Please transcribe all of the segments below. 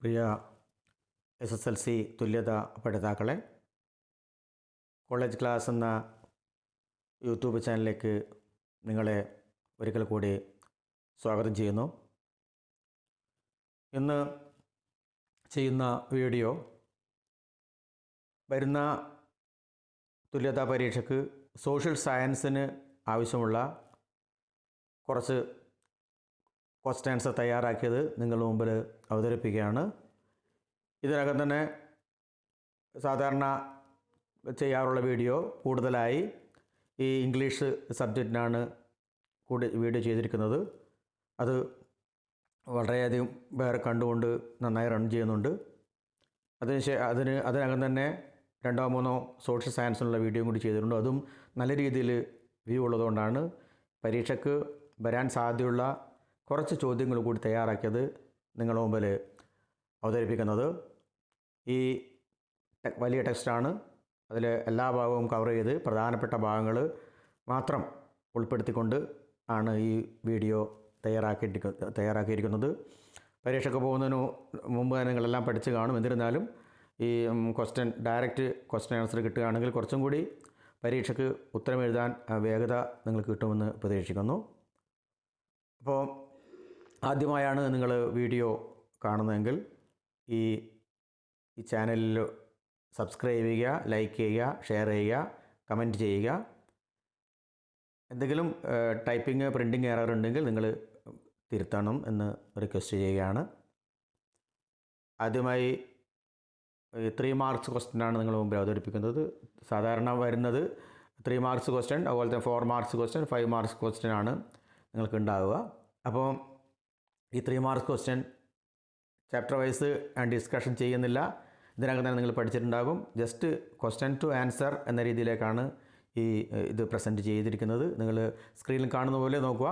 പ്രിയ SSLC തുല്യത പഠിതാക്കളെ, college class എന്ന യൂട്യൂബ് ചാനലിലേക്ക് നിങ്ങളെ ഒരിക്കൽ കൂടി സ്വാഗതം ചെയ്യുന്നു. ഇന്ന് ചെയ്യുന്ന വീഡിയോ വരുന്ന തുല്യതാ പരീക്ഷയ്ക്ക് സോഷ്യൽ സയൻസിന് ആവശ്യമുള്ള കുറച്ച് ക്വസ്റ്റ്യൻസ് തയ്യാറാക്കിയത് നിങ്ങളുടെ മുമ്പിൽ അവതരിപ്പിക്കുകയാണ്. ഇതിനകം തന്നെ സാധാരണ ചെയ്യാറുള്ള വീഡിയോ കൂടുതലായി ഈ ഇംഗ്ലീഷ് സബ്ജക്റ്റിനാണ് വീഡിയോ ചെയ്തിരിക്കുന്നത്. അത് വളരെയധികം പേർ കണ്ടുകൊണ്ട് നന്നായി റൺ ചെയ്യുന്നുണ്ട്. അതിനകം തന്നെ 2-3 സോഷ്യൽ സയൻസിനുള്ള വീഡിയോ കൂടി ചെയ്തിട്ടുണ്ട്. അതും നല്ല രീതിയിൽ വ്യൂ ഉള്ളതുകൊണ്ടാണ് പരീക്ഷയ്ക്ക് വരാൻ സാധ്യതയുള്ള കുറച്ച് ചോദ്യങ്ങൾ കൂടി തയ്യാറാക്കിയത് നിങ്ങളുടെ മുമ്പിൽ അവതരിപ്പിക്കുന്നത്. ഈ വലിയ ടെക്സ്റ്റാണ്. അതിൽ എല്ലാ ഭാഗവും കവർ ചെയ്ത് പ്രധാനപ്പെട്ട ഭാഗങ്ങൾ മാത്രം ഉൾപ്പെടുത്തിക്കൊണ്ട് ആണ് ഈ വീഡിയോ തയ്യാറാക്കിയിരിക്കുന്നത്. പരീക്ഷയ്ക്ക് പോകുന്നതിന് മുമ്പ് നിങ്ങളെല്ലാം പഠിച്ച് കാണും. എന്നിരുന്നാലും ഈ ഡയറക്റ്റ് ക്വസ്റ്റ്യൻ ആൻസർ കിട്ടുകയാണെങ്കിൽ കുറച്ചും കൂടി പരീക്ഷയ്ക്ക് ഉത്തരം എഴുതാൻ വേഗത നിങ്ങൾക്ക് കിട്ടുമെന്ന് പ്രതീക്ഷിക്കുന്നു. അപ്പോൾ ആദ്യമായാണ് നിങ്ങൾ വീഡിയോ കാണുന്നതെങ്കിൽ ഈ ചാനലിൽ സബ്സ്ക്രൈബ് ചെയ്യുക, ലൈക്ക് ചെയ്യുക, ഷെയർ ചെയ്യുക, കമൻറ്റ് ചെയ്യുക. എന്തെങ്കിലും ടൈപ്പിംഗ് പ്രിൻറ്റിങ് എറർ ഉണ്ടെങ്കിൽ നിങ്ങൾ തിരുത്തണം എന്ന് റിക്വസ്റ്റ് ചെയ്യുകയാണ്. ആദ്യമായി 3 മാർക്സ് ക്വസ്റ്റ്യനാണ് നിങ്ങൾ മുമ്പിൽ അവതരിപ്പിക്കുന്നത്. സാധാരണ വരുന്നത് 3 മാർക്സ് ക്വസ്റ്റ്യൻ, അതുപോലെ തന്നെ 4 മാർക്സ് ക്വസ്റ്റ്യൻ, 5 മാർക്സ് ക്വസ്റ്റ്യനാണ് നിങ്ങൾക്ക് ഉണ്ടാവുക. അപ്പോൾ ഈ 3 marks question chapter wise discussion ചെയ്യുന്നില്ല. ഇതിനകം തന്നെ നിങ്ങൾ പഠിച്ചിട്ടുണ്ടാകും. ജസ്റ്റ് ക്വസ്റ്റ്യൻ ടു ആൻസർ എന്ന രീതിയിലേക്കാണ് ഇത് പ്രസൻറ്റ് ചെയ്തിരിക്കുന്നത്. നിങ്ങൾ സ്ക്രീനിൽ കാണുന്ന പോലെ നോക്കുക.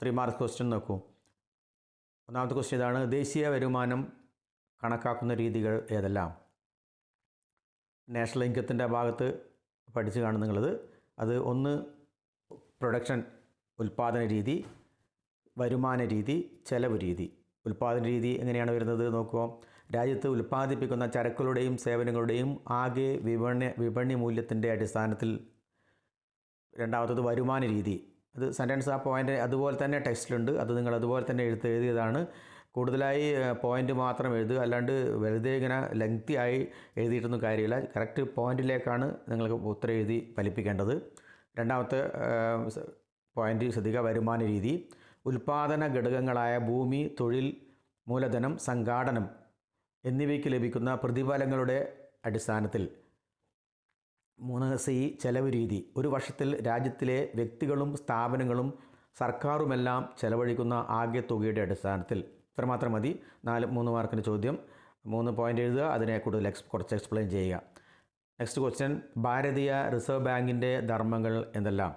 3 മാർക്സ് ക്വസ്റ്റ്യൻ നോക്കൂ. ഒന്നാമത്തെ ക്വസ്റ്റ്യൻ ഇതാണ്: ദേശീയ വരുമാനം കണക്കാക്കുന്ന രീതികൾ ഏതെല്ലാം? നാഷണൽ ഇൻകത്തിൻ്റെ ഭാഗത്ത് പഠിച്ച് കാണും നിങ്ങളത്. അത് ഒന്ന് പ്രൊഡക്ഷൻ ഉൽപ്പാദന രീതി, വരുമാന രീതി, ചെലവ് രീതി. ഉൽപ്പാദന രീതി എങ്ങനെയാണ് വരുന്നത് നോക്കുക. രാജ്യത്ത് ഉൽപ്പാദിപ്പിക്കുന്ന ചരക്കുകളുടെയും സേവനങ്ങളുടെയും ആകെ വിപണി മൂല്യത്തിൻ്റെ അടിസ്ഥാനത്തിൽ. രണ്ടാമത്തത് വരുമാന രീതി. അത് സെൻറ്റൻസ് ആ പോയിൻ്റ് അതുപോലെ തന്നെ ടെക്സ്റ്റിലുണ്ട്. അത് നിങ്ങൾ അതുപോലെ തന്നെ എഴുതിയതാണ്. കൂടുതലായി പോയിൻ്റ് മാത്രം എഴുതുക, അല്ലാണ്ട് വെറുതെ ഇങ്ങനെ ലെങ്തി ആയി എഴുതിയിട്ടൊന്നും കാര്യമില്ല. കറക്റ്റ് പോയിൻറ്റിലേക്കാണ് നിങ്ങൾക്ക് ഉത്തരം എഴുതി ഫലിപ്പിക്കേണ്ടത്. രണ്ടാമത്തെ പോയിൻ്റ് ശ്രദ്ധിക്കുക: വരുമാന രീതി. ഉൽപ്പാദന ഘടകങ്ങളായ ഭൂമി, തൊഴിൽ, മൂലധനം, സംഘാടനം എന്നിവയ്ക്ക് ലഭിക്കുന്ന പ്രതിഫലങ്ങളുടെ അടിസ്ഥാനത്തിൽ. 3 ചെലവ് രീതി. ഒരു വർഷത്തിൽ രാജ്യത്തിലെ വ്യക്തികളും സ്ഥാപനങ്ങളും സർക്കാരുമെല്ലാം ചെലവഴിക്കുന്ന ആകെ തുകയുടെ അടിസ്ഥാനത്തിൽ. ഇത്രമാത്രം മതി. 3 മാർക്കിൻ്റെ ചോദ്യം. 3 പോയിൻ്റ് എഴുതുക, അതിനെ കുറച്ച് എക്സ്പ്ലെയിൻ ചെയ്യുക. നെക്സ്റ്റ് ക്വസ്റ്റ്യൻ: ഭാരതീയ റിസർവ് ബാങ്കിൻ്റെ ധർമ്മങ്ങൾ എന്തെല്ലാം?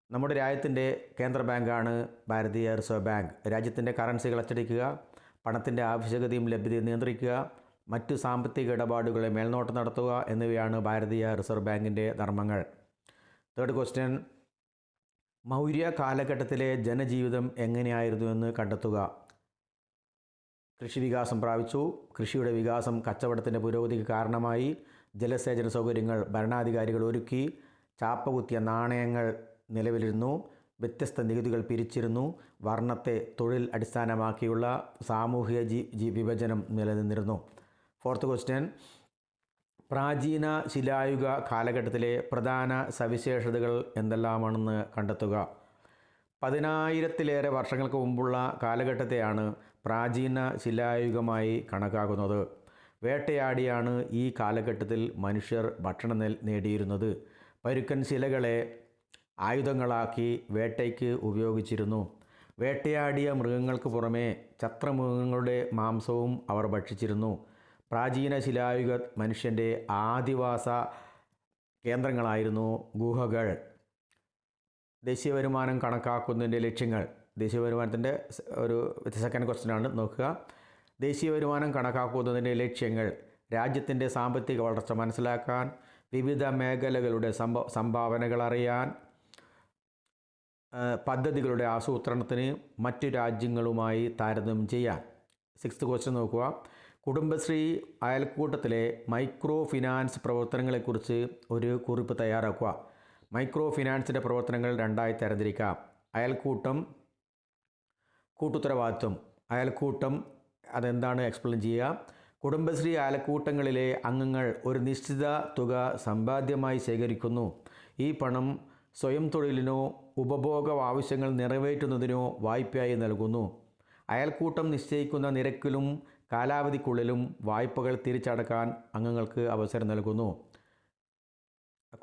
നമ്മുടെ രാജ്യത്തിൻ്റെ കേന്ദ്ര ബാങ്കാണ് ഭാരതീയ റിസർവ് ബാങ്ക്. രാജ്യത്തിൻ്റെ കറൻസികൾ അച്ചടിക്കുക, പണത്തിൻ്റെ ആവശ്യകതയും ലഭ്യതയും നിയന്ത്രിക്കുക, മറ്റു സാമ്പത്തിക ഇടപാടുകളെ മേൽനോട്ടം നടത്തുക എന്നിവയാണ് ഭാരതീയ റിസർവ് ബാങ്കിൻ്റെ ധർമ്മങ്ങൾ. തേർഡ് ക്വസ്റ്റ്യൻ: മൗര്യ കാലഘട്ടത്തിലെ ജനജീവിതം എങ്ങനെയായിരുന്നുവെന്ന് കണ്ടെത്തുക. കൃഷി വികാസം പ്രാപിച്ചു. കൃഷിയുടെ വികാസം കച്ചവടത്തിൻ്റെ പുരോഗതിക്ക് കാരണമായി. ജലസേചന സൗകര്യങ്ങൾ ഭരണാധികാരികൾ ഒരുക്കി. ചാപ്പകുത്തിയ നാണയങ്ങൾ നിലവിലിരുന്നു. വ്യത്യസ്ത നികുതികൾ പിരിച്ചിരുന്നു. വർണ്ണത്തെ തൊഴിൽ അടിസ്ഥാനമാക്കിയുള്ള സാമൂഹിക വിഭജനം നിലനിന്നിരുന്നു. ഫോർത്ത് ക്വസ്റ്റ്യൻ: പ്രാചീന ശിലായുഗ കാലഘട്ടത്തിലെ പ്രധാന സവിശേഷതകൾ എന്തെല്ലാമാണെന്ന് കണ്ടെത്തുക. 10,000-ലേറെ വർഷങ്ങൾക്ക് മുമ്പുള്ള കാലഘട്ടത്തെയാണ് പ്രാചീന ശിലായുഗമായി കണക്കാക്കുന്നത്. വേട്ടയാടിയാണ് ഈ കാലഘട്ടത്തിൽ മനുഷ്യർ ഭക്ഷണം നേടിയിരുന്നത്. പരുക്കൻ ശിലകളെ ആയുധങ്ങളാക്കി വേട്ടയ്ക്ക് ഉപയോഗിച്ചിരുന്നു. വേട്ടയാടിയ മൃഗങ്ങൾക്ക് പുറമെ ചത്ത മൃഗങ്ങളുടെ മാംസവും അവർ ഭക്ഷിച്ചിരുന്നു. പ്രാചീന ശിലായുഗ മനുഷ്യൻ്റെ ആദിവാസ കേന്ദ്രങ്ങളായിരുന്നു ഗുഹകൾ. ദേശീയ വരുമാനം കണക്കാക്കുന്നതിൻ്റെ ലക്ഷ്യങ്ങൾ. ദേശീയ വരുമാനത്തിൻ്റെ ഒരു സെക്കൻഡ് ക്വസ്റ്റ്യനാണ് നോക്കുക. ദേശീയ വരുമാനം കണക്കാക്കുന്നതിൻ്റെ ലക്ഷ്യങ്ങൾ: രാജ്യത്തിൻ്റെ സാമ്പത്തിക വളർച്ച മനസ്സിലാക്കാൻ, വിവിധ മേഖലകളുടെ സംഭാവനകൾ അറിയാൻ, പദ്ധതികളുടെ ആസൂത്രണത്തിന് മറ്റു രാജ്യങ്ങളുമായി താരതമ്യം ചെയ്യാൻ. സിക്സ്ത് ക്വസ്റ്റ്യൻ നോക്കുക. കുടുംബശ്രീ അയൽക്കൂട്ടത്തിലെ മൈക്രോ ഫിനാൻസ് പ്രവർത്തനങ്ങളെക്കുറിച്ച് ഒരു കുറിപ്പ് തയ്യാറാക്കുക. മൈക്രോ ഫിനാൻസിൻ്റെ പ്രവർത്തനങ്ങൾ രണ്ടായി തരംതിരിക്കാം. അയൽക്കൂട്ടം, കൂട്ടുത്തരവാദിത്വം. അയൽക്കൂട്ടം അതെന്താണ് എക്സ്പ്ലെയിൻ ചെയ്യുക. കുടുംബശ്രീ അയൽക്കൂട്ടങ്ങളിലെ അംഗങ്ങൾ ഒരു നിശ്ചിത തുക സമ്പാദ്യമായി ശേഖരിക്കുന്നു. ഈ പണം സ്വയം തൊഴിലിനോ ഉപഭോഗ ആവശ്യങ്ങൾ നിറവേറ്റുന്നതിനോ വായ്പയായി നൽകുന്നു. അയൽക്കൂട്ടം നിശ്ചയിക്കുന്ന നിരക്കിലും കാലാവധിക്കുള്ളിലും വായ്പകൾ തിരിച്ചടക്കാൻ അംഗങ്ങൾക്ക് അവസരം നൽകുന്നു.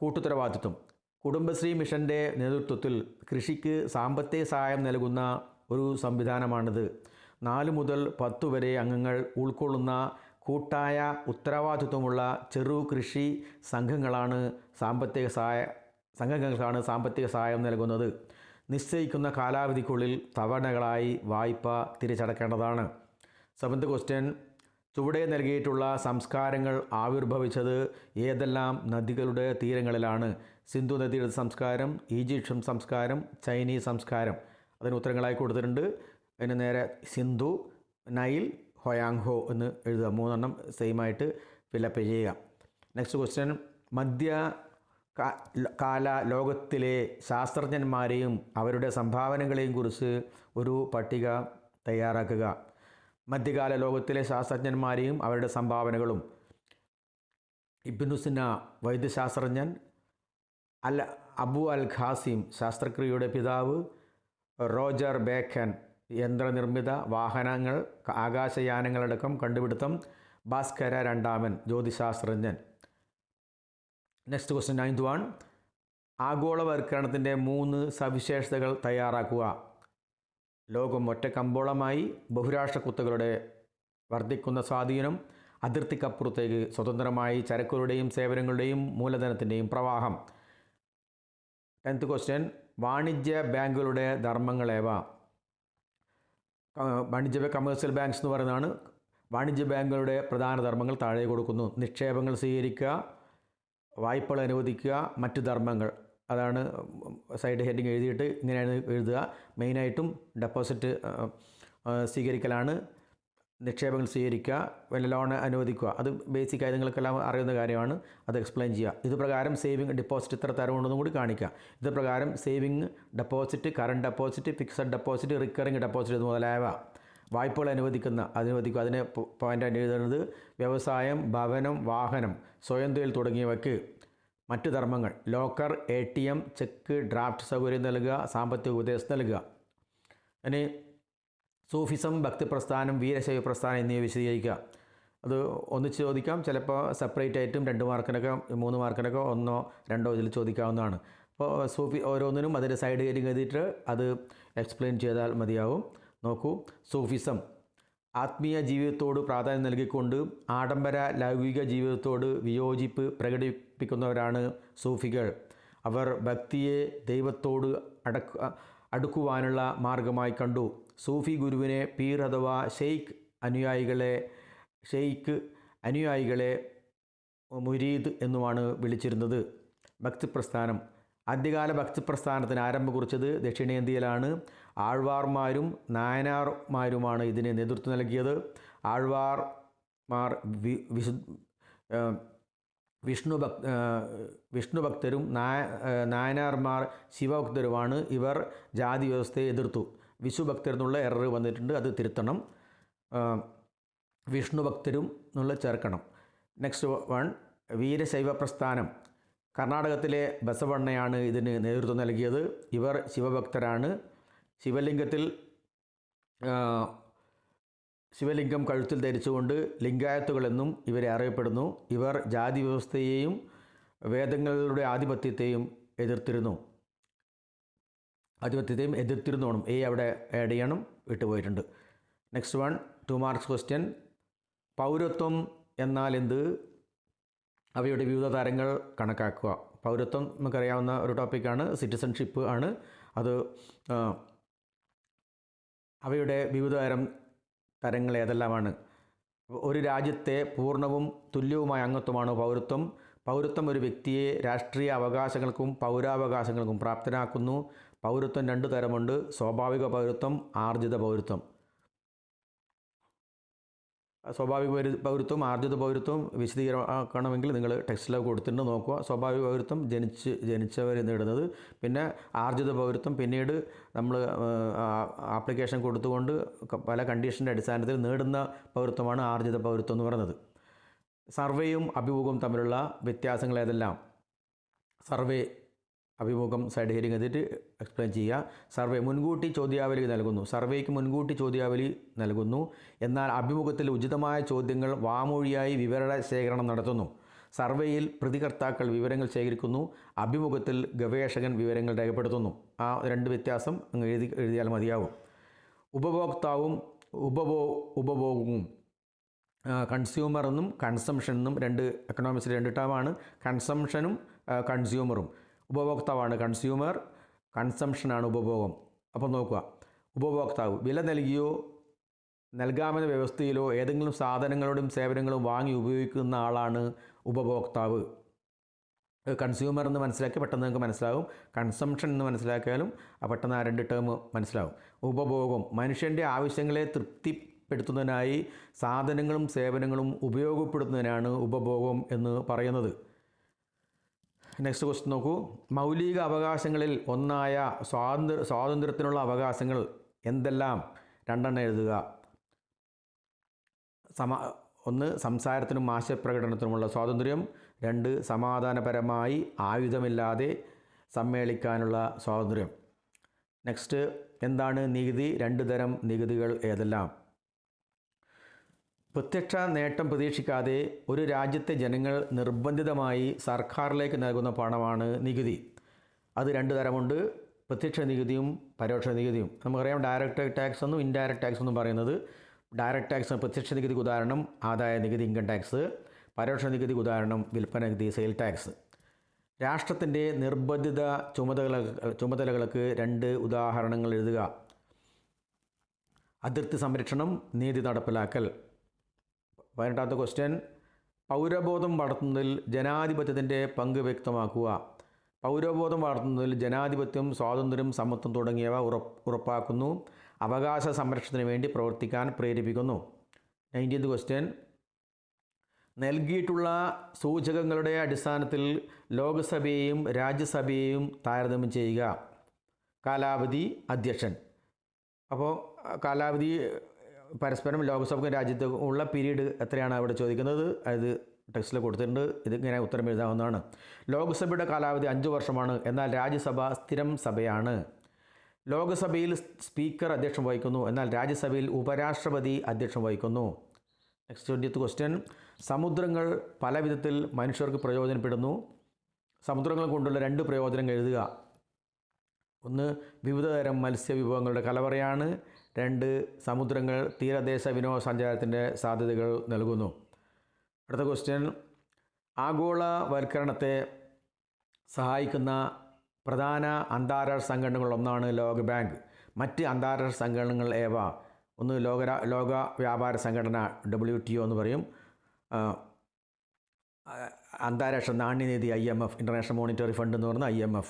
കൂട്ടുത്തരവാദിത്വം. കുടുംബശ്രീ മിഷൻ്റെ നേതൃത്വത്തിൽ കൃഷിക്ക് സാമ്പത്തിക സഹായം നൽകുന്ന ഒരു സംവിധാനമാണിത്. 4 മുതൽ 10 വരെ അംഗങ്ങൾ ഉൾക്കൊള്ളുന്ന കൂട്ടായ ഉത്തരവാദിത്വമുള്ള ചെറു കൃഷി സംഘങ്ങൾക്കാണ് സാമ്പത്തിക സഹായം നൽകുന്നത്. നിശ്ചയിക്കുന്ന കാലാവധിക്കുള്ളിൽ തവണകളായി വായ്പ തിരിച്ചടക്കേണ്ടതാണ്. 7th question. ചുവടെ നൽകിയിട്ടുള്ള സംസ്കാരങ്ങൾ ആവിർഭവിച്ചത് ഏതെല്ലാം നദികളുടെ തീരങ്ങളിലാണ്? സിന്ധു നദിയുടെ സംസ്കാരം, ഈജിപ്ഷ്യൻ സംസ്കാരം, ചൈനീസ് സംസ്കാരം. അതിന് ഉത്തരങ്ങളായി കൊടുത്തിട്ടുണ്ട്. അതിന് നേരെ സിന്ധു, നൈൽ, ഹൊയാങ്ഹോ എന്ന് എഴുതുക. 3 സെയിമായിട്ട് ഫില്ലപ്പ് ചെയ്യുക. Next question. കാല ലോകത്തിലെ ശാസ്ത്രജ്ഞന്മാരെയും അവരുടെ സംഭാവനകളെയും കുറിച്ച് ഒരു പട്ടിക തയ്യാറാക്കുക. മധ്യകാല ലോകത്തിലെ ശാസ്ത്രജ്ഞന്മാരെയും അവരുടെ സംഭാവനകളും. ഇബ്നു സിന വൈദ്യശാസ്ത്രജ്ഞൻ, അബു അൽ ഖാസിം ശാസ്ത്രക്രിയയുടെ പിതാവ്, റോജർ ബേക്കൻ യന്ത്രനിർമ്മിത വാഹനങ്ങൾ, ആകാശയാനങ്ങളടക്കം കണ്ടുപിടുത്തം, ഭാസ്കര രണ്ടാമൻ ജ്യോതിശാസ്ത്രജ്ഞൻ. Next question 9th one. ആഗോളവൽക്കരണത്തിൻ്റെ 3 സവിശേഷതകൾ തയ്യാറാക്കുക. ലോകം ഒറ്റക്കമ്പോളമായി, ബഹുരാഷ്ട്ര കുത്തകളുടെ വർദ്ധിക്കുന്ന സ്വാധീനം, അതിർത്തിക്കപ്പുറത്തേക്ക് സ്വതന്ത്രമായി ചരക്കുകളുടെയും സേവനങ്ങളുടെയും മൂലധനത്തിൻ്റെയും പ്രവാഹം. 10th question. വാണിജ്യ ബാങ്കുകളുടെ ധർമ്മങ്ങളേവ? കമേഴ്സ്യൽ ബാങ്ക്സ് എന്ന് പറയുന്നതാണ്. വാണിജ്യ ബാങ്കുകളുടെ പ്രധാന ധർമ്മങ്ങൾ താഴെ കൊടുക്കുന്നു. നിക്ഷേപങ്ങൾ സ്വീകരിക്കുക, വായ്പകൾ അനുവദിക്കുക, മറ്റു ധർമ്മങ്ങൾ. അതാണ് സൈഡ് ഹെഡിങ് എഴുതിയിട്ട് ഇങ്ങനെയാണ് എഴുതുക. മെയിനായിട്ടും ഡെപ്പോസിറ്റ് സ്വീകരിക്കലാണ്, നിക്ഷേപങ്ങൾ സ്വീകരിക്കുക, ലോൺ അനുവദിക്കുക. അത് ബേസിക് ആയി നിങ്ങൾക്കെല്ലാം അറിയുന്ന കാര്യമാണ്. അത് എക്സ്പ്ലെയിൻ ചെയ്യുക. ഇത് പ്രകാരം സേവിങ് ഡെപ്പോസിറ്റ് ഇത്ര തരമുണ്ടെന്നും കൂടി കാണിക്കുക. ഇത് പ്രകാരം saving deposit, current deposit, fixed deposit, recurring deposit മുതലായവ വായ്പകൾ അനുവദിക്കുക. അതിന് പോയിൻ്റായിട്ട് എഴുതുന്നത് വ്യവസായം, ഭവനം, വാഹനം, സ്വയം തൊഴിൽ തുടങ്ങിയവയ്ക്ക്. മറ്റു ധർമ്മങ്ങൾ ലോക്കർ, ATM, ചെക്ക്, ഡ്രാഫ്റ്റ് സൗകര്യം നൽകുക, സാമ്പത്തിക ഉപദേശം നൽകുക. ഇനി സൂഫിസം, ഭക്തിപ്രസ്ഥാനം, വീരശൈവ പ്രസ്ഥാനം എന്നിവ വിശദീകരിക്കുക. അത് ഒന്നിച്ച് ചോദിക്കാം, ചിലപ്പോൾ സെപ്പറേറ്റ് ആയിട്ടും 2 മാർക്കിനൊക്കെ 3 മാർക്കിനൊക്കെ 1 2 ഇതിൽ ചോദിക്കാവുന്നതാണ്. അപ്പോൾ സൂഫി ഓരോന്നിനും അതിൻ്റെ സൈഡ് ഹെഡിങ് എഴുതിയിട്ട് അത് എക്സ്പ്ലെയിൻ ചെയ്താൽ മതിയാവും. നോക്കൂ. സൂഫിസം ആത്മീയ ജീവിതത്തോട് പ്രാധാന്യം നൽകിക്കൊണ്ട് ആഡംബര ലൗകിക ജീവിതത്തോട് വിയോജിപ്പ് പ്രകടിപ്പിക്കുന്നവരാണ് സൂഫികൾ. അവർ ഭക്തിയെ ദൈവത്തോട് അടുക്കുവാനുള്ള മാർഗമായി കണ്ടു. സൂഫി ഗുരുവിനെ പീർ അഥവാ ഷെയ്ഖ് അനുയായികളെ മുരീദ് എന്നുമാണ് വിളിച്ചിരുന്നത്. ഭക്തിപ്രസ്ഥാനം. ആദ്യകാല ഭക്തിപ്രസ്ഥാനത്തിന് ആരംഭം കുറിച്ചത് ദക്ഷിണേന്ത്യയിലാണ്. ആഴ്വാർമാരും നായനാർമാരുമാണ് ഇതിന് നേതൃത്വം നൽകിയത്. ആഴ്വാർമാർ വിഷ്ണുഭക്തരും നായനാർമാർ ശിവഭക്തരുമാണ്. ഇവർ ജാതി വ്യവസ്ഥയെ എതിർത്തു. വിശുഭക്തർ എന്നുള്ള എറർ വന്നിട്ടുണ്ട്, അത് തിരുത്തണം. വിഷ്ണുഭക്തരും എന്നുള്ള ചേർക്കണം. Next one. വീരശൈവ പ്രസ്ഥാനം. കർണാടകത്തിലെ ബസവണ്ണയാണ് ഇതിന് നേതൃത്വം നൽകിയത്. ഇവർ ശിവഭക്തരാണ്. ശിവലിംഗം കഴുത്തിൽ ധരിച്ചുകൊണ്ട് ലിംഗായത്തുകളെന്നും ഇവരെ അറിയപ്പെടുന്നു. ഇവർ ജാതി വ്യവസ്ഥയെയും വേദങ്ങളുടെ ആധിപത്യത്തെയും എതിർത്തിരുന്നു. അവിടെ ആഡ് ചെയ്യണം, വിട്ടുപോയിട്ടുണ്ട്. Next one 2 marks question. പൗരത്വം എന്നാൽ എന്ത്? അവയുടെ വിവിധ തരങ്ങൾ കണക്കാക്കുക. പൗരത്വം നമുക്കറിയാവുന്ന ഒരു ടോപ്പിക്കാണ്. സിറ്റിസൺഷിപ്പ് ആണ് അത്. അവയുടെ വിവിധ തരങ്ങൾ ഏതെല്ലാമാണ്? ഒരു രാജ്യത്തെ പൂർണ്ണവും തുല്യവുമായ അംഗത്വമാണ് പൗരത്വം. പൗരത്വം ഒരു വ്യക്തിയെ രാഷ്ട്രീയ അവകാശങ്ങൾക്കും പൗരാവകാശങ്ങൾക്കും പ്രാപ്തനാക്കുന്നു. പൗരത്വം 2 തരമുണ്ട്: സ്വാഭാവിക പൗരത്വം, ആർജിത പൗരത്വം. സ്വാഭാവിക പൗരത്വം ആർജിത പൗരത്വം വിശദീകരിക്കണമെങ്കിൽ നിങ്ങൾ ടെക്സ്റ്റിലൊക്കെ കൊടുത്തിട്ട് നോക്കുക. സ്വാഭാവിക പൗരത്വം ജനിച്ചവർ നേടുന്നത്, പിന്നെ ആർജിത പൗരത്വം പിന്നീട് നമ്മൾ ആപ്ലിക്കേഷൻ കൊടുത്തുകൊണ്ട് പല കണ്ടീഷൻ്റെ അടിസ്ഥാനത്തിൽ നേടുന്ന പൗരത്വമാണ് ആർജിത പൗരത്വം എന്ന് പറയുന്നത്. സർവേയും അഭിമുഖവും തമ്മിലുള്ള വ്യത്യാസങ്ങൾ ഏതെല്ലാം? സർവേ, അഭിമുഖം സൈഡ് ഹിയറിംഗ് എഴുതിയിട്ട് എക്സ്പ്ലെയിൻ ചെയ്യുക. സർവേ മുൻകൂട്ടി ചോദ്യാവലി നൽകുന്നു. സർവേക്ക് മുൻകൂട്ടി ചോദ്യാവലി നൽകുന്നു. എന്നാൽ അഭിമുഖത്തിൽ ഉചിതമായ ചോദ്യങ്ങൾ വാമൊഴിയായി വിവര ശേഖരണം നടത്തുന്നു. സർവേയിൽ പ്രതികർത്താക്കൾ വിവരങ്ങൾ ശേഖരിക്കുന്നു. അഭിമുഖത്തിൽ ഗവേഷകൻ വിവരങ്ങൾ രേഖപ്പെടുത്തുന്നു. ആ രണ്ട് വ്യത്യാസം അങ്ങ് എഴുതിയാൽ മതിയാവും. ഉപഭോക്താവും ഉപഭോഗവും കൺസ്യൂമർ എന്നും കൺസംഷൻ എന്നും രണ്ട് എക്കണോമിക്സിൽ രണ്ട് ടേമാണ്. കൺസംഷനും കൺസ്യൂമറും. ഉപഭോക്താവാണ് കൺസ്യൂമർ, കൺസംഷനാണ് ഉപഭോഗം. അപ്പോൾ നോക്കുക, ഉപഭോക്താവ് വില നൽകിയോ നൽകാമെന്ന വ്യവസ്ഥയിലോ ഏതെങ്കിലും സാധനങ്ങളും സേവനങ്ങളും വാങ്ങി ഉപയോഗിക്കുന്ന ആളാണ് ഉപഭോക്താവ്. കൺസ്യൂമർ എന്ന് മനസ്സിലാക്കി പെട്ടെന്ന് നിങ്ങൾക്ക് മനസ്സിലാകും. കൺസംഷൻ എന്ന് മനസ്സിലാക്കിയാലും പെട്ടെന്ന് ആ രണ്ട് ടേം മനസ്സിലാകും. ഉപഭോഗം മനുഷ്യൻ്റെ ആവശ്യങ്ങളെ തൃപ്തിപ്പെടുത്തുന്നതിനായി സാധനങ്ങളും സേവനങ്ങളും ഉപയോഗപ്പെടുത്തുന്നതിനാണ് ഉപഭോഗം എന്ന് പറയുന്നത്. നെക്സ്റ്റ് ക്വസ്റ്റ്യൻ നോക്കൂ. മൗലിക അവകാശങ്ങളിൽ ഒന്നായ സ്വാതന്ത്ര്യത്തിനുള്ള അവകാശങ്ങൾ എന്തെല്ലാം? രണ്ടെണ്ണം എഴുതുക. ഒന്ന് സംസാരത്തിനും ആശയപ്രകടനത്തിനുമുള്ള സ്വാതന്ത്ര്യം. രണ്ട് സമാധാനപരമായി ആയുധമില്ലാതെ സമ്മേളിക്കാനുള്ള സ്വാതന്ത്ര്യം. നെക്സ്റ്റ് എന്താണ് നികുതി? രണ്ട് തരം നികുതികൾ ഏതെല്ലാം? പ്രത്യക്ഷ നേട്ടം പ്രതീക്ഷിക്കാതെ ഒരു രാജ്യത്തെ ജനങ്ങൾ നിർബന്ധിതമായി സർക്കാരിലേക്ക് നൽകുന്ന പണമാണ് നികുതി. അത് രണ്ട് തരമുണ്ട്, പ്രത്യക്ഷ നികുതിയും പരോക്ഷ നികുതിയും. നമുക്കറിയാം ഡയറക്റ്റ് ടാക്സ് എന്നും ഇൻഡയറക്റ്റ് ടാക്സ് എന്നും പറയുന്നത്. ഡയറക്റ്റ് ടാക്സ് പ്രത്യക്ഷ നികുതിക്ക് ഉദാഹരണം ആദായ നികുതി ഇൻകം ടാക്സ്, പരോക്ഷ നികുതിക്ക് ഉദാഹരണം വിൽപ്പന നികുതി സെയിൽ ടാക്സ്. രാഷ്ട്രത്തിൻ്റെ നിർബന്ധിത ചുമതലകൾക്ക് രണ്ട് ഉദാഹരണങ്ങൾ എഴുതുക. അതിർത്തി സംരക്ഷണം, നീതി നടപ്പിലാക്കൽ. 18ാമത്തെ ക്വസ്റ്റ്യൻ, പൗരബോധം വളർത്തുന്നതിൽ ജനാധിപത്യത്തിൻ്റെ പങ്ക് വ്യക്തമാക്കുക. പൗരബോധം വളർത്തുന്നതിൽ ജനാധിപത്യം, സ്വാതന്ത്ര്യം, സമത്വം തുടങ്ങിയവ ഉറപ്പാക്കുന്നു. അവകാശ സംരക്ഷണത്തിന് വേണ്ടി പ്രവർത്തിക്കാൻ പ്രേരിപ്പിക്കുന്നു. 19th ക്വസ്റ്റ്യൻ, നൽകിയിട്ടുള്ള സൂചകങ്ങളുടെ അടിസ്ഥാനത്തിൽ ലോകസഭയെയും രാജ്യസഭയെയും താരതമ്യം ചെയ്യുക. കാലാവധി, അധ്യക്ഷൻ. അപ്പോൾ കാലാവധി പരസ്പരം ലോകസഭയ്ക്കും രാജ്യത്തും ഉള്ള പീരീഡ് എത്രയാണ് അവിടെ ചോദിക്കുന്നത്. അത് ടെക്സ്റ്റിൽ കൊടുത്തിട്ടുണ്ട്. ഇതിങ്ങനെ ഉത്തരം എഴുതാവുന്നതാണ്. ലോകസഭയുടെ കാലാവധി 5 വർഷമാണ്. എന്നാൽ രാജ്യസഭ സ്ഥിരം സഭയാണ്. ലോകസഭയിൽ സ്പീക്കർ അധ്യക്ഷം വഹിക്കുന്നു. എന്നാൽ രാജ്യസഭയിൽ ഉപരാഷ്ട്രപതി അധ്യക്ഷം വഹിക്കുന്നു. നെക്സ്റ്റ് 20th ക്വസ്റ്റ്യൻ, സമുദ്രങ്ങൾ പല വിധത്തിൽ മനുഷ്യർക്ക് പ്രയോജനപ്പെടുന്നു. സമുദ്രങ്ങൾ കൊണ്ടുള്ള രണ്ട് പ്രയോജനങ്ങൾ എഴുതുക. ഒന്ന്, വിവിധതരം മത്സ്യവിഭവങ്ങളുടെ കലവറയാണ്. രണ്ട്, സമുദ്രങ്ങൾ തീരദേശ വിനോദസഞ്ചാരത്തിൻ്റെ സാധ്യതകൾ നൽകുന്നു. അടുത്ത ക്വസ്റ്റ്യൻ, ആഗോളവൽക്കരണത്തെ സഹായിക്കുന്ന പ്രധാന അന്താരാഷ്ട്ര സംഘടനകളൊന്നാണ് ലോക ബാങ്ക്. മറ്റ് അന്താരാഷ്ട്ര സംഘടനകൾ ഏവ? ഒന്ന് ലോക വ്യാപാര സംഘടന WTO എന്ന് പറയും. അന്താരാഷ്ട്ര നാണ്യനിധി IMF, ഇൻ്റർനാഷണൽ മോണിറ്ററി ഫണ്ട് എന്ന് പറയുന്ന IMF.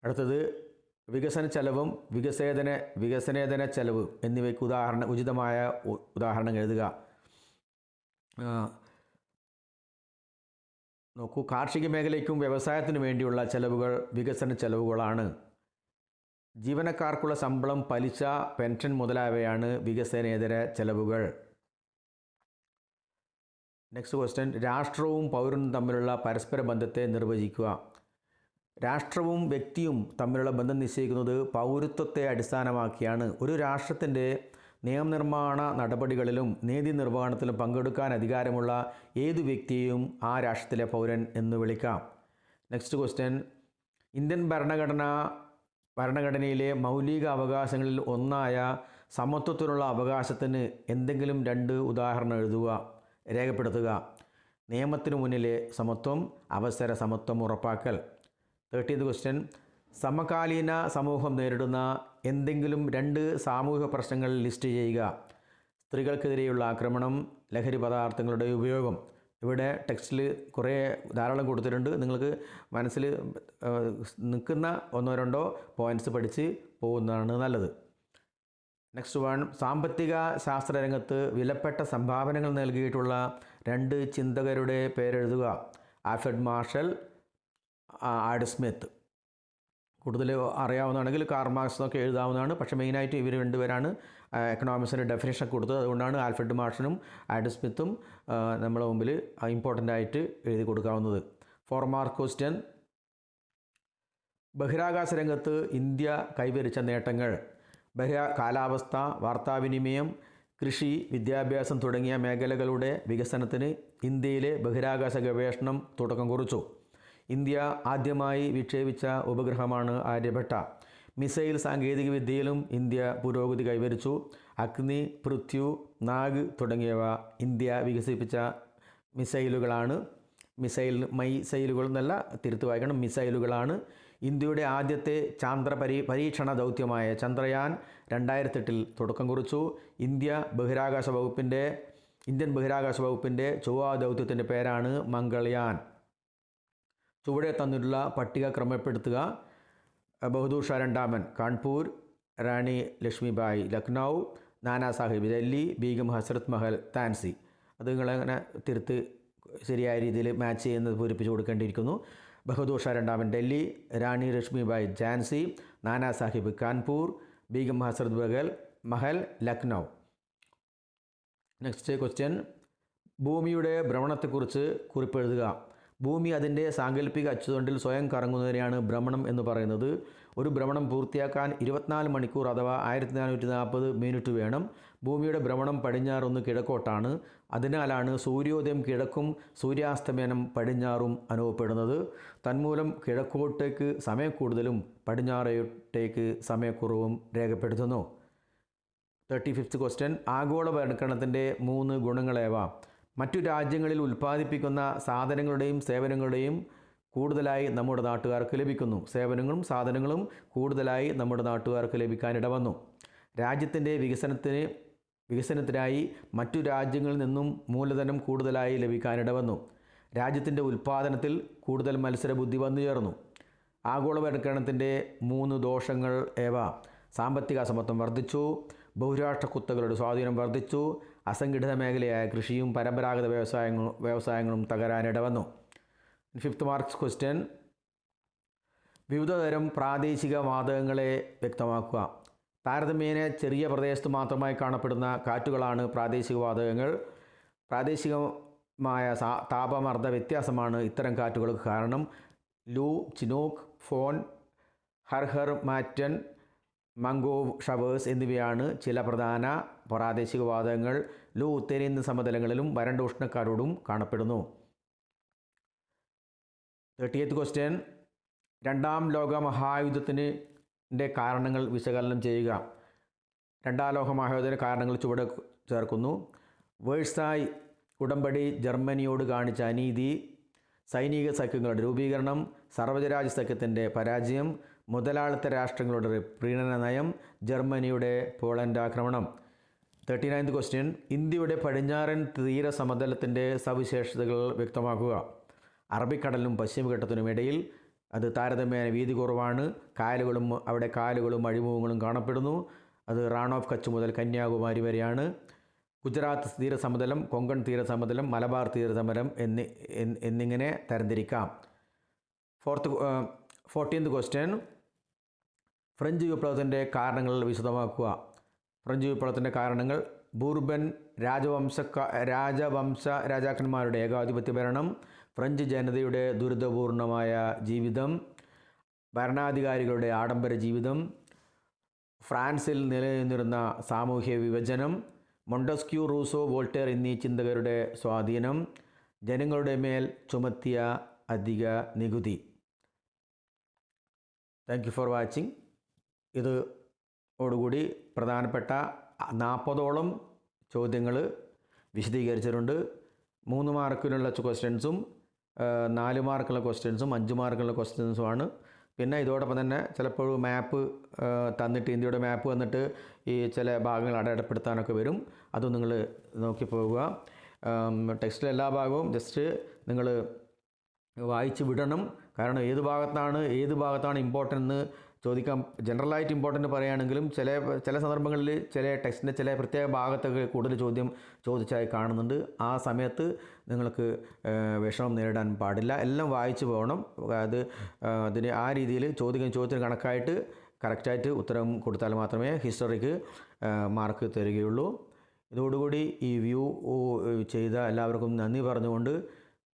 അടുത്തത് വികസന ചെലവും വികസനേതര ചെലവ് എന്നിവയ്ക്ക് ഉചിതമായ ഉദാഹരണം എഴുതുക. നോക്കൂ, കാർഷിക മേഖലയ്ക്കും വ്യവസായത്തിനു വേണ്ടിയുള്ള ചെലവുകൾ വികസന ചെലവുകളാണ്. ജീവനക്കാർക്കുള്ള ശമ്പളം, പലിശ, പെൻഷൻ മുതലായവയാണ് വികസനേതര ചെലവുകൾ. നെക്സ്റ്റ് ക്വസ്റ്റ്യൻ, രാഷ്ട്രവും പൗരനും തമ്മിലുള്ള പരസ്പര ബന്ധത്തെ നിർവചിക്കുക. രാഷ്ട്രവും വ്യക്തിയും തമ്മിലുള്ള ബന്ധം നിശ്ചയിക്കുന്നത് പൗരത്വത്തെ അടിസ്ഥാനമാക്കിയാണ്. ഒരു രാഷ്ട്രത്തിൻ്റെ നിയമനിർമ്മാണ നടപടികളിലും നീതി നിർവഹണത്തിലും പങ്കെടുക്കാൻ അധികാരമുള്ള ഏതു വ്യക്തിയെയും ആ രാഷ്ട്രത്തിലെ പൗരൻ എന്ന് വിളിക്കാം. നെക്സ്റ്റ് ക്വസ്റ്റ്യൻ, ഇന്ത്യൻ ഭരണഘടനയിലെ മൗലിക അവകാശങ്ങളിൽ ഒന്നായ സമത്വത്തിനുള്ള അവകാശത്തിന് എന്തെങ്കിലും രണ്ട് ഉദാഹരണം എഴുതുക, രേഖപ്പെടുത്തുക. നിയമത്തിനു മുന്നിലെ സമത്വം, അവസര സമത്വം ഉറപ്പാക്കൽ. 30th ക്വസ്റ്റ്യൻ, സമകാലീന സമൂഹം നേരിടുന്ന എന്തെങ്കിലും രണ്ട് സാമൂഹിക പ്രശ്നങ്ങൾ ലിസ്റ്റ് ചെയ്യുക. സ്ത്രീകൾക്കെതിരെയുള്ള ആക്രമണം, ലഹരി പദാർത്ഥങ്ങളുടെ ഉപയോഗം. ഇവിടെ ടെക്സ്റ്റിൽ ധാരാളം കൊടുത്തിട്ടുണ്ട്. നിങ്ങൾക്ക് മനസ്സിൽ നിൽക്കുന്ന ഒന്നോ രണ്ടോ പോയിൻറ്റ്സ് പഠിച്ച് പോകുന്നതാണ് നല്ലത്. നെക്സ്റ്റ് വൺ, സാമ്പത്തിക ശാസ്ത്രരംഗത്ത് വിലപ്പെട്ട സംഭാവനകൾ നൽകിയിട്ടുള്ള 2 ചിന്തകരുടെ പേരെഴുതുക. Alfred Marshall, Adam Smith. കൂടുതൽ അറിയാവുന്നതാണെങ്കിൽ കാർൽ മാർക്സ് എന്നൊക്കെ എഴുതാവുന്നതാണ്. പക്ഷേ മെയിനായിട്ട് ഇവർ രണ്ടുപേരാണ് എക്കണോമിക്സിൻ്റെ ഡെഫിനേഷൻ കൊടുത്തത്. അതുകൊണ്ടാണ് ആൽഫ്രഡ് മാർഷലും ആഡം സ്മിത്തും നമ്മുടെ മുമ്പിൽ ഇമ്പോർട്ടൻ്റ് ആയിട്ട് എഴുതി കൊടുക്കാവുന്നത്. 4 മാർക്ക് ക്വസ്റ്റ്യൻ, ബഹിരാകാശ രംഗത്ത് ഇന്ത്യ കൈവരിച്ച നേട്ടങ്ങൾ. കാലാവസ്ഥ, വാർത്താവിനിമയം, കൃഷി, വിദ്യാഭ്യാസം തുടങ്ങിയ മേഖലകളുടെ വികസനത്തിന് ഇന്ത്യയിലെ ബഹിരാകാശ ഗവേഷണം തുടക്കം കുറിച്ചു. ഇന്ത്യ ആദ്യമായി വിക്ഷേപിച്ച ഉപഗ്രഹമാണ് ആര്യഭട്ട. മിസൈൽ സാങ്കേതികവിദ്യയിലും ഇന്ത്യ പുരോഗതി കൈവരിച്ചു. അഗ്നി, പൃഥ്വി, നാഗ് തുടങ്ങിയവ ഇന്ത്യ വികസിപ്പിച്ച മിസൈലുകളാണ്. മൈസൈലുകൾ എന്നല്ല, തിരുത്ത് വായിക്കണം, മിസൈലുകളാണ്. ഇന്ത്യയുടെ ആദ്യത്തെ പരീക്ഷണ ദൗത്യമായ ചന്ദ്രയാൻ 2008 തുടക്കം കുറിച്ചു. ഇന്ത്യൻ ബഹിരാകാശ വകുപ്പിൻ്റെ ചൊവ്വ ദൗത്യത്തിൻ്റെ പേരാണ് മംഗൾയാൻ. ചുവടെ തന്നിട്ടുള്ള പട്ടിക ക്രമപ്പെടുത്തുക. ബഹദൂർ ഷാ രണ്ടാമൻ കാൺപൂർ, റാണി ലക്ഷ്മിബായി ലക്നൗ, നാനാ സാഹിബ് ഡൽഹി, ബീഗം ഹസ്രത്ത് മഹൽ താൻസി. അത് നിങ്ങളങ്ങനെ തിരുത്ത് ശരിയായ രീതിയിൽ മാച്ച് ചെയ്യുന്നത് പൂരിപ്പിച്ച് കൊടുക്കേണ്ടിയിരിക്കുന്നു. ബഹദൂർ ഷാ രണ്ടാമൻ ഡൽഹി, റാണി ലക്ഷ്മിബായി ഝാൻസി, നാനാ സാഹിബ് കാൺപൂർ, ബീഗം ഹസ്രത്ത് മഹൽ ലക്നൗ. നെക്സ്റ്റ് ക്വസ്റ്റ്യൻ, ഭൂമിയുടെ ഭ്രമണത്തെക്കുറിച്ച് കുറിപ്പെഴുതുക. ഭൂമി അതിൻ്റെ സാങ്കല്പിക അച്ചുതണ്ടിൽ സ്വയം കറങ്ങുന്നതിനെയാണ് ഭ്രമണം എന്ന് പറയുന്നത്. ഒരു ഭ്രമണം പൂർത്തിയാക്കാൻ 24 മണിക്കൂർ അഥവാ 1440 മിനിറ്റ് വേണം. ഭൂമിയുടെ ഭ്രമണം പടിഞ്ഞാറൊന്ന് കിഴക്കോട്ടാണ്. അതിനാലാണ് സൂര്യോദയം കിഴക്കും സൂര്യാസ്തമനം പടിഞ്ഞാറും അനുഭവപ്പെടുന്നത്. തന്മൂലം കിഴക്കോട്ടേക്ക് സമയക്കൂടുതലും പടിഞ്ഞാറോട്ടേക്ക് സമയക്കുറവും രേഖപ്പെടുത്തുന്നു. 35th question, ആഗോളവൽക്കരണത്തിൻ്റെ 3 ഗുണങ്ങളേവ. മറ്റു രാജ്യങ്ങളിൽ ഉൽപ്പാദിപ്പിക്കുന്ന സാധനങ്ങളുടെയും സേവനങ്ങളുടെയും കൂടുതലായി നമ്മുടെ നാട്ടുകാർക്ക് ലഭിക്കുന്നു. സേവനങ്ങളും സാധനങ്ങളും കൂടുതലായി നമ്മുടെ നാട്ടുകാർക്ക് ലഭിക്കാനിടവന്നു. രാജ്യത്തിൻ്റെ വികസനത്തിനായി മറ്റു രാജ്യങ്ങളിൽ നിന്നും മൂലധനം കൂടുതലായി ലഭിക്കാനിടവന്നു. രാജ്യത്തിൻ്റെ ഉൽപ്പാദനത്തിൽ കൂടുതൽ മത്സരബുദ്ധി വന്നു ചേർന്നു. ആഗോളവൽക്കരണത്തിൻ്റെ 3 ദോഷങ്ങൾ ഏവ. സാമ്പത്തിക അസമത്വം വർദ്ധിച്ചു, ബഹുരാഷ്ട്ര കുത്തകളുടെ സ്വാധീനം വർദ്ധിച്ചു, അസംഘടിത മേഖലയായ കൃഷിയും പരമ്പരാഗത വ്യവസായങ്ങളും തകരാനിടവന്നു. 5th മാർക്ക് ക്വസ്റ്റ്യൻ, വിവിധതരം പ്രാദേശിക വാതകങ്ങളെ വ്യക്തമാക്കുക. താരതമ്യേന ചെറിയ പ്രദേശത്ത് മാത്രമായി കാണപ്പെടുന്ന കാറ്റുകളാണ് പ്രാദേശിക വാതകങ്ങൾ. പ്രാദേശികമായ താപമർദ്ദ വ്യത്യാസമാണ് ഇത്തരം കാറ്റുകൾക്ക് കാരണം. ലൂ, ചിനൂക്ക്, ഫോൺ, ഹർഹർ മാറ്റൻ, മംഗോവ് ഷവേഴ്സ് എന്നിവയാണ് ചില പ്രധാന പ്രാദേശിക വാതകങ്ങൾ. ലൂ ഉത്തരേന്ത്യൻ സമതലങ്ങളിലും വരണ്ട ഉഷ്ണക്കാരോടും കാണപ്പെടുന്നു. 30th ക്വസ്റ്റ്യൻ, 2ാം ലോക മഹായുദ്ധത്തിൻ്റെ കാരണങ്ങൾ വിശകലനം ചെയ്യുക. 2ാം ലോക മഹായുദ്ധത്തിൻ്റെ കാരണങ്ങൾ ചുവടെ ചേർക്കുന്നു. വേഴ്സായ് ഉടമ്പടി ജർമ്മനിയോട് കാണിച്ച അനീതി, സൈനിക സഖ്യങ്ങളുടെ രൂപീകരണം, സർവ്വജരാജ്യ സഖ്യത്തിൻ്റെ പരാജയം, മുതലാളിത്ത രാഷ്ട്രങ്ങളുടെ പ്രീണന നയം, ജർമ്മനിയുടെ പോളണ്ട് ആക്രമണം. 39th ക്വസ്റ്റ്യൻ, ഇന്ത്യയുടെ പടിഞ്ഞാറൻ തീരസമതലത്തിൻ്റെ സവിശേഷതകൾ വ്യക്തമാക്കുക. അറബിക്കടലിനും പശ്ചിമഘട്ടത്തിനും ഇടയിൽ അത് താരതമ്യേന വീതി കുറവാണ്. അവിടെ കായലുകളും അഴിമുഖങ്ങളും കാണപ്പെടുന്നു. അത് റാൺ ഓഫ് കച്ച് മുതൽ കന്യാകുമാരി വരെയാണ്. ഗുജറാത്ത് തീരസമതലം, കൊങ്കൺ തീരസമതലം, മലബാർ തീരസമതലം എന്നിങ്ങനെ തരംതിരിക്കാം. 14th ക്വസ്റ്റ്യൻ, ഫ്രഞ്ച് വിപ്ലവത്തിൻ്റെ കാരണങ്ങൾ വിശദമാക്കുക. ഫ്രഞ്ച് വിപ്ലവത്തിൻ്റെ കാരണങ്ങൾ: ബൂർബൻ രാജാക്കന്മാരുടെ ഏകാധിപത്യ ഭരണം, ഫ്രഞ്ച് ജനതയുടെ ദുരിതപൂർണമായ ജീവിതം, ഭരണാധികാരികളുടെ ആഡംബര ജീവിതം, ഫ്രാൻസിൽ നിലനിന്നിരുന്ന സാമൂഹ്യ വിഭജനം, മൊണ്ടസ്ക്യൂ, റൂസോ, വോൾട്ടേർ എന്നീ ചിന്തകരുടെ സ്വാധീനം, ജനങ്ങളുടെ മേൽ ചുമത്തിയ അധിക നികുതി. Thank you for watching. ഇതോടുകൂടി പ്രധാനപ്പെട്ട 40ഓളം ചോദ്യങ്ങൾ വിശദീകരിച്ചിട്ടുണ്ട്. 3 മാർക്കിനുള്ള ക്വസ്റ്റ്യൻസും 4 മാർക്കുള്ള ക്വസ്റ്റ്യൻസും 5 മാർക്കുള്ള ക്വസ്റ്റ്യൻസുമാണ്. പിന്നെ ഇതോടൊപ്പം തന്നെ ചിലപ്പോൾ മാപ്പ് തന്നിട്ട്, ഇന്ത്യയുടെ മാപ്പ് വന്നിട്ട് ഈ ചില ഭാഗങ്ങൾ അടയാളപ്പെടുത്താനൊക്കെ വരും. അതും നിങ്ങൾ നോക്കി പോവുക. ടെക്സ്റ്റിലെ എല്ലാ ഭാഗവും ജസ്റ്റ് നിങ്ങൾ വായിച്ച് വിടണം. കാരണം ഏത് ഭാഗത്താണ് ഇമ്പോർട്ടൻ്റ് എന്ന് ചോദിക്കാം. ജനറലായിട്ട് ഇമ്പോർട്ടൻ്റ് പറയുകയാണെങ്കിലും ചില സന്ദർഭങ്ങളിൽ ചില ടെക്സ്റ്റിൻ്റെ ചില പ്രത്യേക ഭാഗത്തൊക്കെ കൂടുതൽ ചോദ്യം ചോദിച്ചായി കാണുന്നുണ്ട്. ആ സമയത്ത് നിങ്ങൾക്ക് വിഷമം നേരിടാൻ പാടില്ല. എല്ലാം വായിച്ചു പോകണം. അതിന് ആ രീതിയിൽ ചോദ്യത്തിന് കണക്കായിട്ട് കറക്റ്റായിട്ട് ഉത്തരം കൊടുത്താൽ മാത്രമേ ഹിസ്റ്ററിക്ക് മാർക്ക് തരികയുള്ളൂ. ഇതോടുകൂടി ഈ വ്യൂ ചെയ്ത എല്ലാവർക്കും നന്ദി പറഞ്ഞുകൊണ്ട്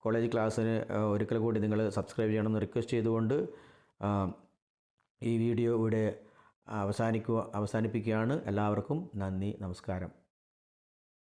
കോളേജ് ക്ലാസ്സിന് ഒരിക്കൽ കൂടി നിങ്ങൾ സബ്സ്ക്രൈബ് ചെയ്യണമെന്ന് റിക്വസ്റ്റ് ചെയ്തുകൊണ്ട് ഈ വീഡിയോ ഇവിടെ അവസാനിപ്പിക്കുകയാണ്. എല്ലാവർക്കും നന്ദി, നമസ്കാരം.